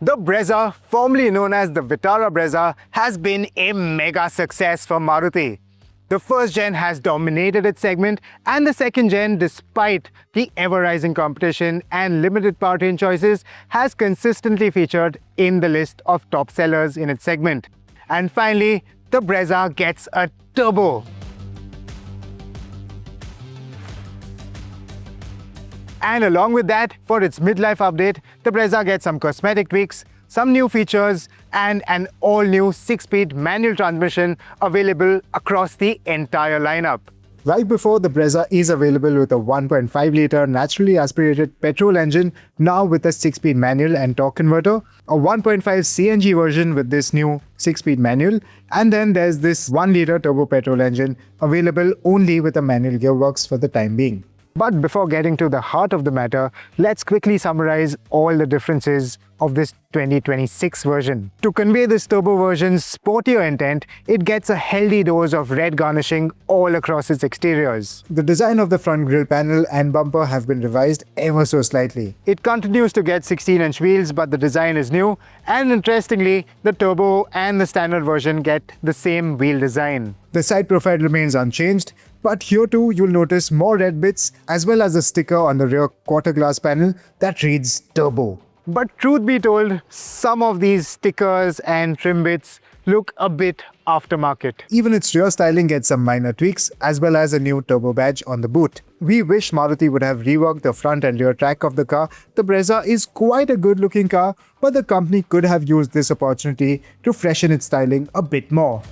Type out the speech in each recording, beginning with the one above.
The Brezza, formerly known as the Vitara Brezza, has been a mega success for Maruti. The first gen has dominated its segment, and the second gen, despite the ever-rising competition and limited powertrain choices, has consistently featured in the list of top sellers in its segment. And finally, the Brezza gets a turbo. And along with that, for its midlife update, the Brezza gets some cosmetic tweaks, some new features, and an all-new 6-speed manual transmission available across the entire lineup. Right before, the Brezza is available with a 1.5-litre naturally aspirated petrol engine, now with a 6-speed manual and torque converter, a 1.5 CNG version with this new 6-speed manual, and then there's this 1-litre turbo-petrol engine available only with a manual gearbox for the time being. But before getting to the heart of the matter, let's quickly summarize all the differences of this 2026 version. To convey this turbo version's sportier intent, it gets a healthy dose of red garnishing all across its exteriors. The design of the front grille panel and bumper have been revised ever so slightly. It continues to get 16-inch wheels, but the design is new, and interestingly, the turbo and the standard version get the same wheel design. The side profile remains unchanged, but here too you'll notice more red bits as well as a sticker on the rear quarter glass panel that reads Turbo. But truth be told, some of these stickers and trim bits look a bit aftermarket. Even its rear styling gets some minor tweaks as well as a new turbo badge on the boot. We wish Maruti would have reworked the front and rear track of the car. The Brezza is quite a good looking car, but the company could have used this opportunity to freshen its styling a bit more.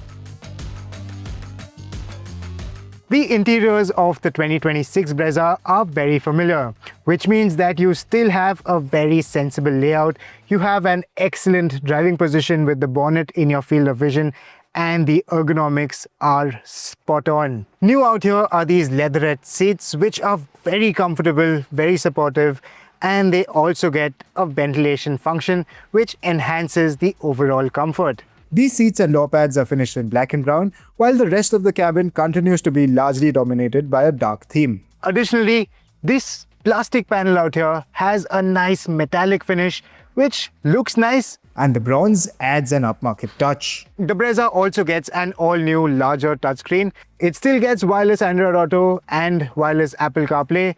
The interiors of the 2026 Brezza are very familiar, which means that you still have a very sensible layout. You have an excellent driving position with the bonnet in your field of vision, and the ergonomics are spot on. New out here are these leatherette seats, which are very comfortable, very supportive, and they also get a ventilation function which enhances the overall comfort. These seats and door pads are finished in black and brown, while the rest of the cabin continues to be largely dominated by a dark theme. Additionally, this plastic panel out here has a nice metallic finish, which looks nice, and the bronze adds an upmarket touch. The Brezza also gets an all-new larger touchscreen. It still gets wireless Android Auto and wireless Apple CarPlay,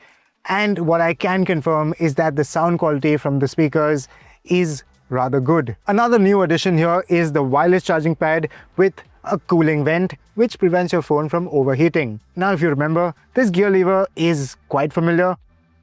and what I can confirm is that the sound quality from the speakers is rather good. Another new addition here is the wireless charging pad with a cooling vent which prevents your phone from overheating. Now if you remember, this gear lever is quite familiar.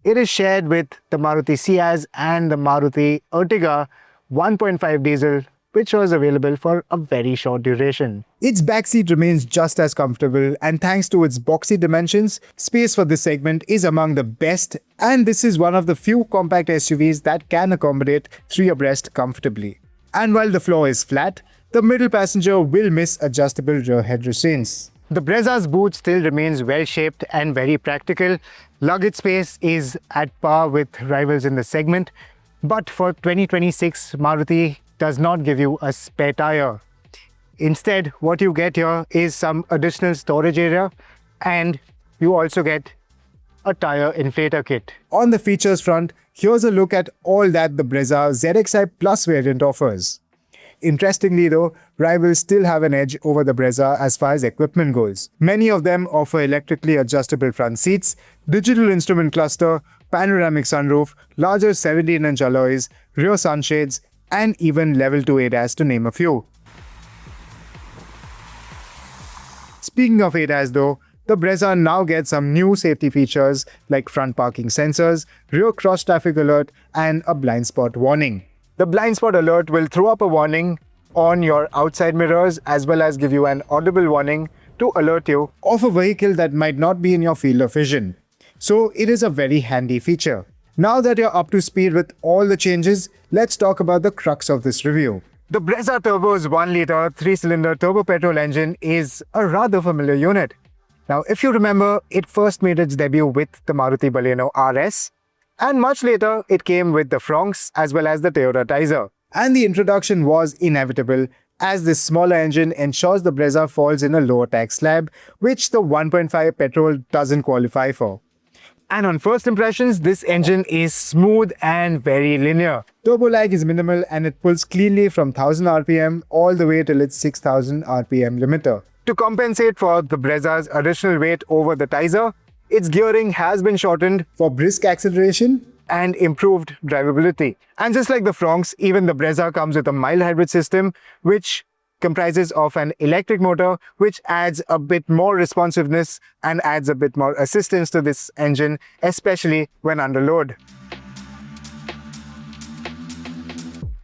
It is shared with the Maruti Ciaz and the Maruti Ertiga 1.5 diesel, which was available for a very short duration. Its backseat remains just as comfortable, and thanks to its boxy dimensions, space for this segment is among the best, and this is one of the few compact SUVs that can accommodate 3 abreast comfortably. And while the floor is flat, the middle passenger will miss adjustable rear head restraints. The Brezza's boot still remains well-shaped and very practical. Luggage space is at par with rivals in the segment, but for 2026, Maruti does not give you a spare tire. Instead, what you get here is some additional storage area, and you also get a tire inflator kit. On the features front, here's a look at all that the Brezza ZXi Plus variant offers. Interestingly though, rivals still have an edge over the Brezza as far as equipment goes. Many of them offer electrically adjustable front seats, digital instrument cluster, panoramic sunroof, larger 17-inch alloys, rear sunshades, and even level 2 ADAS, to name a few. Speaking of ADAS though, the Brezza now gets some new safety features like front parking sensors, rear cross traffic alert, and a blind spot warning. The blind spot alert will throw up a warning on your outside mirrors as well as give you an audible warning to alert you of a vehicle that might not be in your field of vision. So it is a very handy feature. Now that you're up to speed with all the changes, let's talk about the crux of this review. The Brezza Turbo's 1-litre 3-cylinder turbo-petrol engine is a rather familiar unit. Now, if you remember, it first made its debut with the Maruti Baleno RS, and much later it came with the Fronx as well as the Toyota Tizer. And the introduction was inevitable, as this smaller engine ensures the Brezza falls in a lower tax slab, which the 1.5 petrol doesn't qualify for. And on first impressions, this engine is smooth and very linear. Turbo lag is minimal and it pulls cleanly from 1000 rpm all the way till its 6000 rpm limiter. To compensate for the Brezza's additional weight over the Tizer, its gearing has been shortened for brisk acceleration and improved drivability. And just like the Fronx, even the Brezza comes with a mild hybrid system which comprises of an electric motor which adds a bit more responsiveness and adds a bit more assistance to this engine, especially when under load.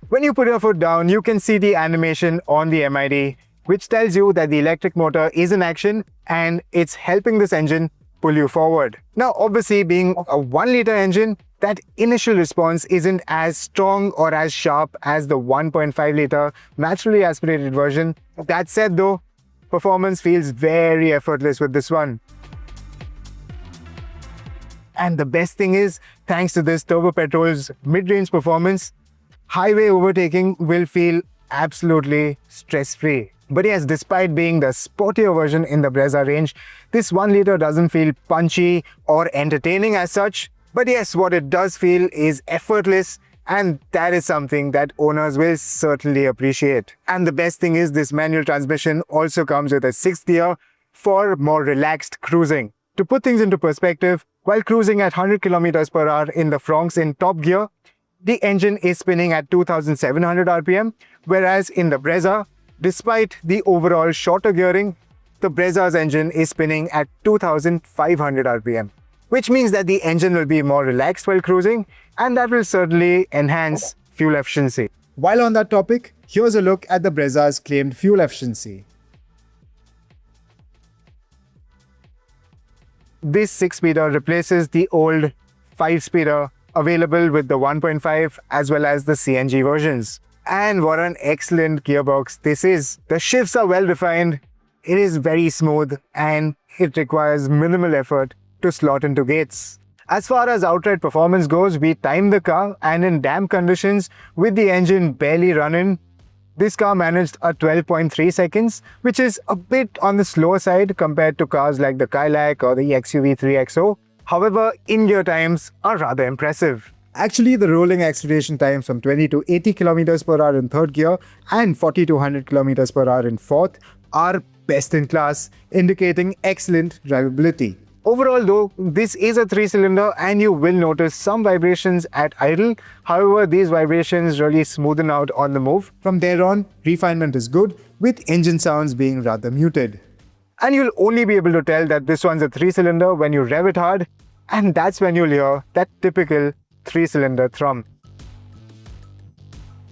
When you put your foot down, you can see the animation on the MID which tells you that the electric motor is in action and it's helping this engine pull you forward. Now obviously, being a 1-liter engine, that initial response isn't as strong or as sharp as the 1.5-liter naturally aspirated version. That said though, performance feels very effortless with this one. And the best thing is, thanks to this turbo-petrol's mid-range performance, highway overtaking will feel absolutely stress-free. But yes, despite being the sportier version in the Brezza range, this 1-liter doesn't feel punchy or entertaining as such. But yes, what it does feel is effortless, and that is something that owners will certainly appreciate. And the best thing is, this manual transmission also comes with a 6th gear for more relaxed cruising. To put things into perspective, while cruising at 100 km per hour in the Fronx in top gear, the engine is spinning at 2700 rpm, whereas in the Brezza, despite the overall shorter gearing, the Brezza's engine is spinning at 2500 rpm. Which means that the engine will be more relaxed while cruising, and that will certainly enhance fuel efficiency. While on that topic, here's a look at the Brezza's claimed fuel efficiency. This 6-speeder replaces the old 5-speeder available with the 1.5 as well as the CNG versions. And what an excellent gearbox this is. The shifts are well defined, it is very smooth, and it requires minimal effort to slot into gates. As far as outright performance goes, we timed the car, and in damp conditions with the engine barely running, this car managed a 12.3 seconds, which is a bit on the slower side compared to cars like the Kailak or the XUV 3XO. However, in-gear times are rather impressive. Actually, the rolling acceleration times from 20 to 80 km per hour in 3rd gear and 40 to 100 km per hour in 4th are best in class, indicating excellent drivability. Overall though, this is a 3-cylinder and you will notice some vibrations at idle. However, these vibrations really smoothen out on the move. From there on, refinement is good, with engine sounds being rather muted. And you'll only be able to tell that this one's a 3-cylinder when you rev it hard, and that's when you'll hear that typical 3-cylinder thrum.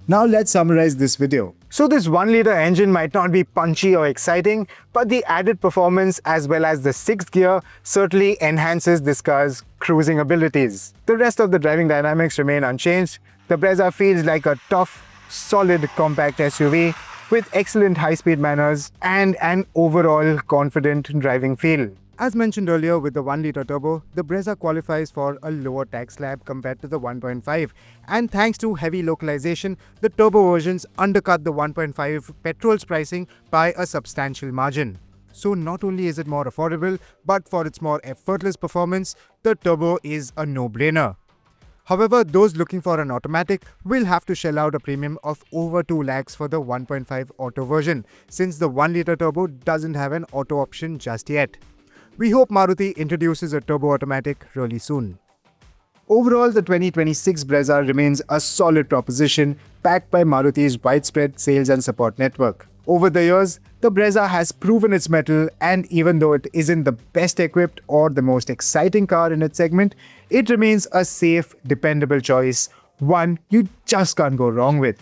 Now let's summarize this video. So this 1-liter engine might not be punchy or exciting, but the added performance as well as the 6th gear certainly enhances this car's cruising abilities. The rest of the driving dynamics remain unchanged. The Brezza feels like a tough, solid compact SUV with excellent high-speed manners and an overall confident driving feel. As mentioned earlier, with the 1-liter turbo, the Brezza qualifies for a lower tax slab compared to the 1.5, and thanks to heavy localization, the turbo versions undercut the 1.5 petrol's pricing by a substantial margin. So not only is it more affordable, but for its more effortless performance, the turbo is a no-brainer. However, those looking for an automatic will have to shell out a premium of over 2 lakhs for the 1.5 auto version, since the 1-liter turbo doesn't have an auto option just yet. We hope Maruti introduces a turbo automatic really soon. Overall, the 2026 Brezza remains a solid proposition backed by Maruti's widespread sales and support network. Over the years, the Brezza has proven its mettle, and even though it isn't the best equipped or the most exciting car in its segment, it remains a safe, dependable choice, one you just can't go wrong with.